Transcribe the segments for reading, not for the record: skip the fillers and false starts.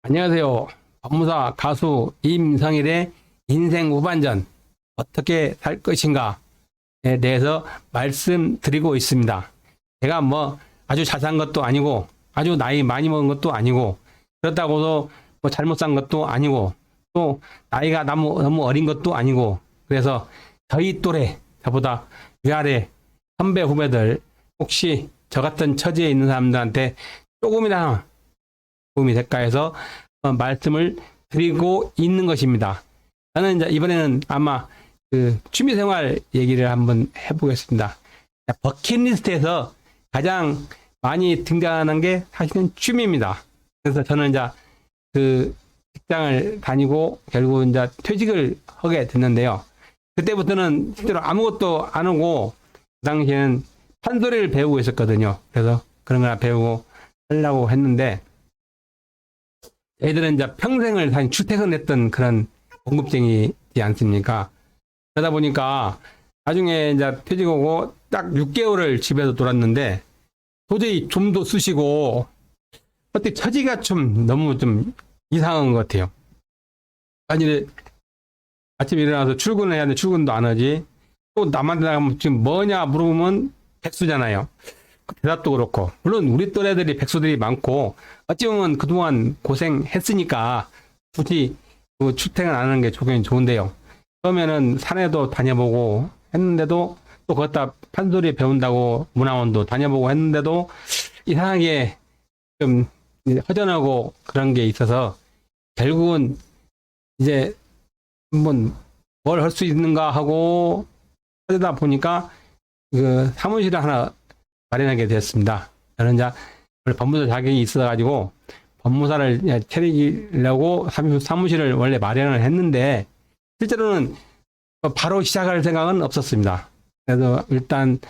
안녕하세요. 법무사 가수 임성일의 인생 후반전 어떻게 살 것인가에 대해서 말씀드리고 있습니다. 제가 뭐 아주 잘 산 것도 아니고 아주 나이 많이 먹은 것도 아니고 그렇다고 해서 뭐 잘못 산 것도 아니고 또 나이가 너무 어린 것도 아니고 그래서 저희 또래 저보다 위아래 선배 후배들 혹시 저 같은 처지에 있는 사람들한테 조금이나마 도움이 될까 해서 말씀을 드리고 있는 것입니다. 저는 이제 이번에는 아마 그 취미생활 얘기를 한번 해보겠습니다. 버킷리스트에서 가장 많이 등장하는 게 사실은 취미입니다. 그래서 저는 이제 그 직장을 다니고 결국 이제 퇴직을 하게 됐는데요. 그때부터는 실제로 아무것도 안 하고 그 당시에는 판소리를 배우고 있었거든요. 그래서 그런 걸 배우고 하려고 했는데 애들은 이제 평생을 사실 출퇴근했던 그런 공급쟁이지 않습니까? 그러다 보니까 나중에 이제 퇴직하고 딱 6개월을 집에서 놀았는데 도저히 좀도 쑤시고 어떻게 처지가 좀 너무 좀 이상한 것 같아요. 아니 아침에 일어나서 출근을 해야 하는데 출근도 안 하지. 또 남한테 나가면 지금 뭐냐 물어보면 백수잖아요. 대답도 그렇고 물론 우리 또래들이 백수들이 많고 어찌 보면 그동안 고생했으니까 굳이 그 출퇴근 안 하는 게 좋긴 좋은데요. 그러면은 산에도 다녀보고 했는데도 또 거기다 판소리 배운다고 문화원도 다녀보고 했는데도 이상하게 좀 허전하고 그런 게 있어서 결국은 이제 한번 뭘 할 수 있는가 하고 하다 보니까 그 사무실을 하나 마련하게 됐습니다. 저는 이제 원래 법무사 자격이 있어가지고 법무사를 차리려고 사무실을 원래 마련을 했는데 실제로는 바로 시작할 생각은 없었습니다. 그래서 일단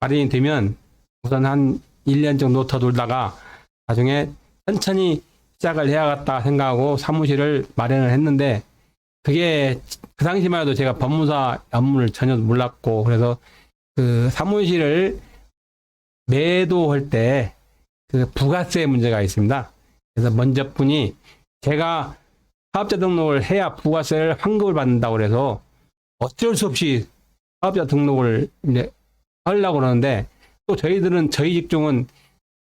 마련이 되면 우선 한 1년 정도 더 놀다가 나중에 천천히 시작을 해야겠다 생각하고 사무실을 마련을 했는데 그게 그 당시만 해도 제가 법무사 업무를 전혀 몰랐고 그래서 그 사무실을 매도할 때 그 부가세 문제가 있습니다. 그래서 먼저 분이 제가 사업자 등록을 해야 부가세를 환급을 받는다고 그래서 어쩔 수 없이 사업자 등록을 이제 하려고 그러는데 또 저희들은 저희 직종은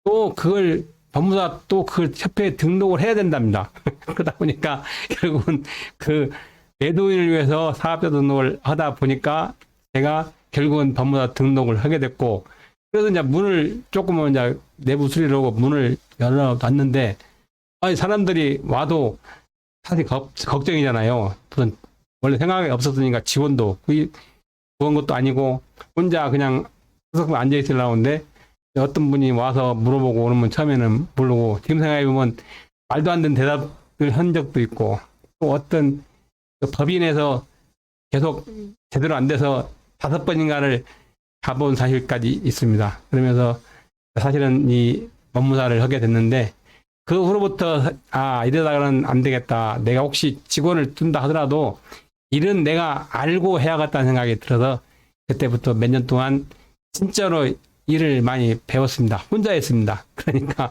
또 그걸 법무사 또 그 협회에 등록을 해야 된답니다. 그러다 보니까 결국은 그 매도인을 위해서 사업자 등록을 하다 보니까 제가 결국은 법무사 등록을 하게 됐고 그래서 이제 문을 조금은 이제 내부 수리를 하고 문을 열어놨는데 아니 사람들이 와도 사실 걱정이잖아요. 무슨 원래 생각이 없었으니까 지원도 그런 것도 아니고 혼자 그냥 구석에 앉아 있으려고 하는데 어떤 분이 와서 물어보고 오면 처음에는 모르고 지금 생각해보면 말도 안 되는 대답을 한 적도 있고 또 어떤 그 법인에서 계속 제대로 안 돼서 5번인가를 가본 사실까지 있습니다. 그러면서 사실은 이 법무사를 하게 됐는데 그 후로부터 이러다가는 안 되겠다. 내가 혹시 직원을 둔다 하더라도 일은 내가 알고 해야겠다는 생각이 들어서 그때부터 몇 년 동안 진짜로 일을 많이 배웠습니다. 혼자 했습니다. 그러니까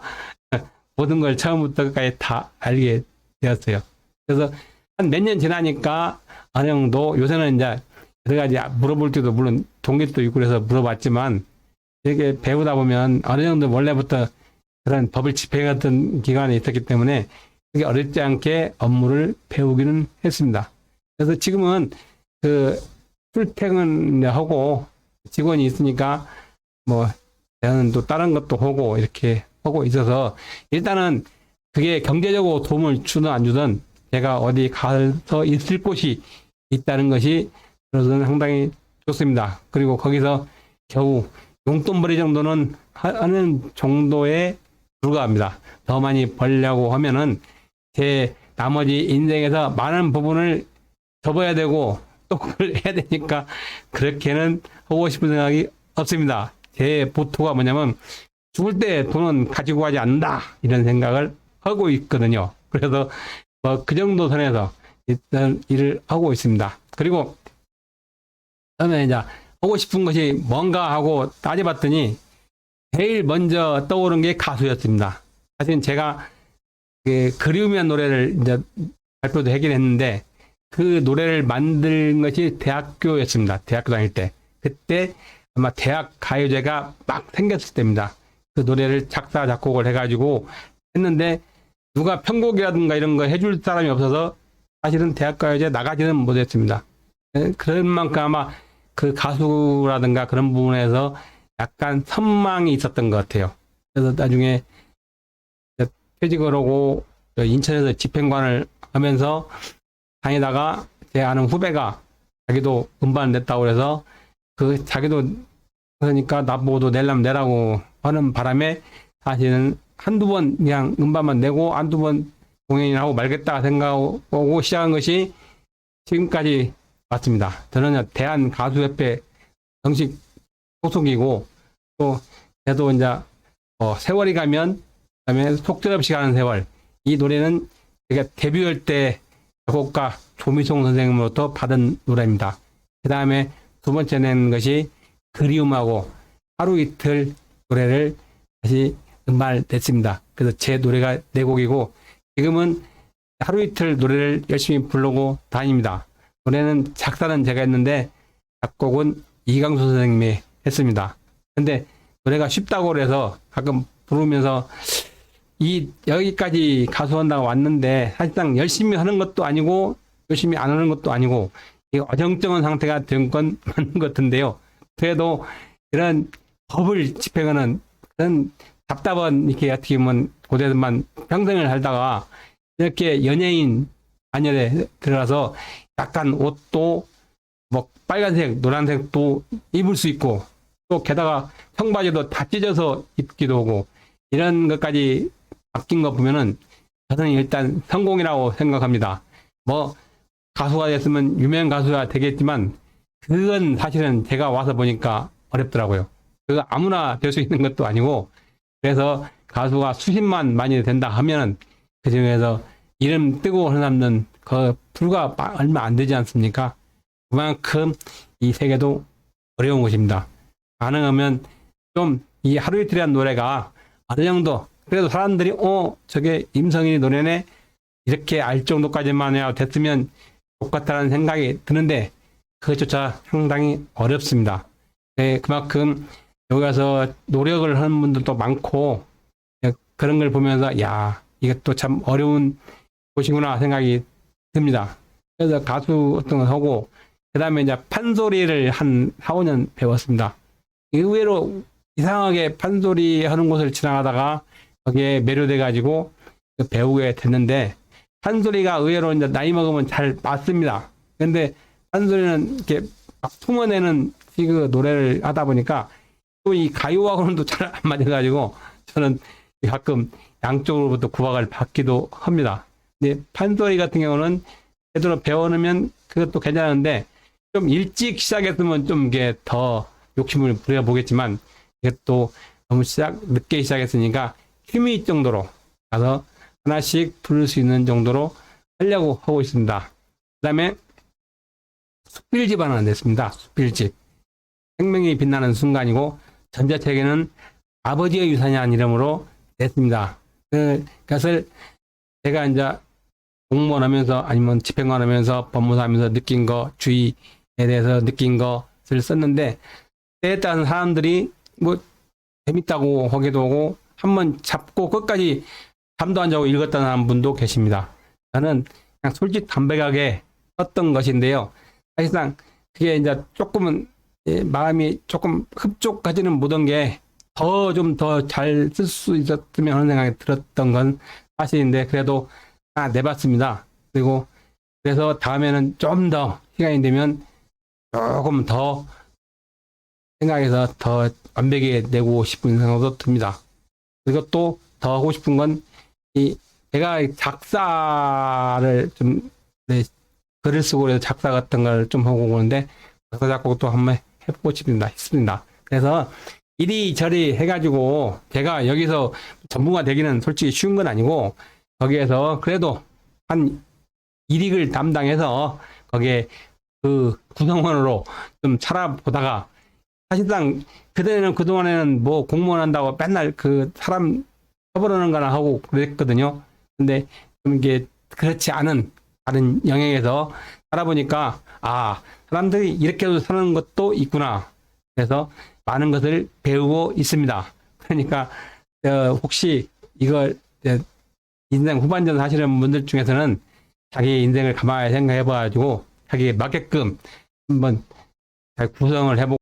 모든 걸 처음부터 끝까지 다 알게 되었어요. 그래서 한 몇 년 지나니까 어느 정도 요새는 이제 여러 가지 물어볼 때도 물론 동기도 있고 그래서 물어봤지만 이렇게 배우다 보면 어느 정도 원래부터 그런 법을 집행했던 기간에 있었기 때문에 그게 어렵지 않게 업무를 배우기는 했습니다. 그래서 지금은 그 출퇴근하고 직원이 있으니까 뭐 저는 또 다른 것도 하고 이렇게 하고 있어서 일단은 그게 경제적으로 도움을 주든 안 주든 제가 어디 가서 있을 곳이 있다는 것이 저는 상당히 좋습니다. 그리고 거기서 겨우 용돈벌이 정도는 하는 정도에 불과합니다. 더 많이 벌려고 하면은 제 나머지 인생에서 많은 부분을 접어야 되고 또 그걸 해야 되니까 그렇게는 하고 싶은 생각이 없습니다. 제 모토가 뭐냐면 죽을 때 돈은 가지고 가지 않는다 이런 생각을 하고 있거든요. 그래서 뭐 그 정도 선에서 일단 일을 하고 있습니다. 그리고 처음에 이제 하고 싶은 것이 뭔가 하고 따져봤더니 제일 먼저 떠오른 게 가수였습니다. 사실 제가 그 그리움이란 노래를 이제 발표도 하긴 했는데 그 노래를 만든 것이 대학교였습니다. 대학교 다닐 때. 그때 아마 대학 가요제가 막 생겼을 때입니다. 그 노래를 작사, 작곡을 해가지고 했는데 누가 편곡이라든가 이런 거 해줄 사람이 없어서 사실은 대학 가요제 나가지는 못했습니다. 그런 만큼 아마 그 가수라든가 그런 부분에서 약간 선망이 있었던 것 같아요. 그래서 나중에 퇴직을 하고 인천에서 집행관을 하면서 다니다가 제 아는 후배가 자기도 음반 냈다고 그래서 그 자기도 그러니까 나보고도 내려면 내라고 하는 바람에 사실은 한두 번 그냥 음반만 내고 한두 번 공연이나 하고 말겠다 생각하고 시작한 것이 지금까지 왔습니다. 저는 대한가수협회 정식 소속이고 또 저도 이제 세월이 가면 그다음에 속절없이 가는 세월 이 노래는 제가 데뷔할 때 작곡가 조미송 선생님으로부터 받은 노래입니다. 그 다음에 두 번째 낸 것이 그리움하고 하루 이틀 노래를 다시 음반을 냈습니다. 그래서 제 노래가 네 곡이고 지금은 하루 이틀 노래를 열심히 부르고 다닙니다. 노래는 작사는 제가 했는데 작곡은 이강수 선생님이 했습니다. 근데 노래가 쉽다고 그래서 가끔 부르면서 여기까지 가수한다고 왔는데 사실상 열심히 하는 것도 아니고 열심히 안 하는 것도 아니고 어정쩡한 상태가 된 건 맞는 것 같은데요. 그래도 이런 법을 집행하는 그런 답답한 이렇게 어떻게 보면 고대에만 평생을 살다가 이렇게 연예인 반열에 들어가서 약간 옷도 뭐 빨간색, 노란색도 입을 수 있고 또 게다가 청바지도 다 찢어서 입기도 하고 이런 것까지 바뀐 거 보면은 저는 일단 성공이라고 생각합니다. 뭐 가수가 됐으면 유명 가수가 되겠지만 그건 사실은 제가 와서 보니까 어렵더라고요. 그거 아무나 될 수 있는 것도 아니고 그래서 가수가 수십만 많이 된다 하면은 그 중에서 이름 뜨고 하는 사람은 그 불과 얼마 안 되지 않습니까? 그만큼 이 세계도 어려운 곳입니다. 가능하면 좀 이 하루 이틀이라는 노래가 어느 정도 그래도 사람들이 저게 임성인이 노래네 이렇게 알 정도까지만 해야 됐으면 좋겠다는 생각이 드는데 그것조차 상당히 어렵습니다. 네, 그만큼 여기 가서 노력을 하는 분들도 많고 그런 걸 보면서 야 이것도 참 어려운 곳이구나 생각이 듭니다. 그래서 가수 어떤 걸 하고 그 다음에 이제 판소리를 한 4, 5년 배웠습니다. 의외로 이상하게 판소리 하는 곳을 지나가다가 거기에 매료돼 가지고 배우게 됐는데 판소리가 의외로 이제 나이 먹으면 잘 맞습니다. 근데 판소리는 이렇게 막 품어내는 그 노래를 하다 보니까 또 이 가요하고는 잘 안 맞아가지고 저는 가끔 양쪽으로부터 구박을 받기도 합니다. 근데 판소리 같은 경우는 제대로 배워놓으면 그것도 괜찮은데 좀 일찍 시작했으면 좀 이게 더 욕심을 부려보겠지만 이게 또 너무 늦게 시작했으니까 힘이 정도로 가서 하나씩 부를 수 있는 정도로 하려고 하고 있습니다. 그 다음에 수필집 하나 냈습니다. 수필집. 생명이 빛나는 순간이고 전자책에는 아버지의 유산이라는 이름으로 냈습니다. 그것을 제가 이제 공무원 하면서 아니면 집행관 하면서 법무사 하면서 느낀 거, 주의에 대해서 느낀 것을 썼는데 때에 따른 사람들이 뭐 재밌다고 하기도 하고 한번 잡고 끝까지 잠도 안 자고 읽었다는 분도 계십니다. 저는 그냥 솔직 담백하게 썼던 것인데요. 사실상 그게 이제 조금은 마음이 조금 흡족하지는 못한 게 좀 더 잘 쓸 수 있었으면 하는 생각이 들었던 건 사실인데 그래도 내봤습니다. 그리고 그래서 다음에는 좀 더 시간이 되면 조금 더 생각해서 더 완벽하게 내고 싶은 생각도 듭니다. 그리고 또 더 하고 싶은 건 제가 작사를 좀 글을 쓰고 그래서 작사 같은 걸 좀 하고 오는데 작사 작곡도 한번 해보고 싶습니다. 그래서 이리저리 해가지고 제가 여기서 전문가 되기는 솔직히 쉬운 건 아니고 거기에서 그래도 한 1익을 담당해서 거기에 그 구성원으로 좀 살아보다가 사실상 그동안에는 뭐 공무원 한다고 맨날 그 사람 처벌하는 거나 하고 그랬거든요. 근데 좀 이게 그렇지 않은 다른 영역에서 살아보니까 아, 사람들이 이렇게도 사는 것도 있구나. 그래서 많은 것을 배우고 있습니다. 그러니까 혹시 이걸 인생 후반전 사시는 분들 중에서는 자기 인생을 가만히 생각해 봐가지고 자기에 맞게끔 한번 잘 구성을 해보고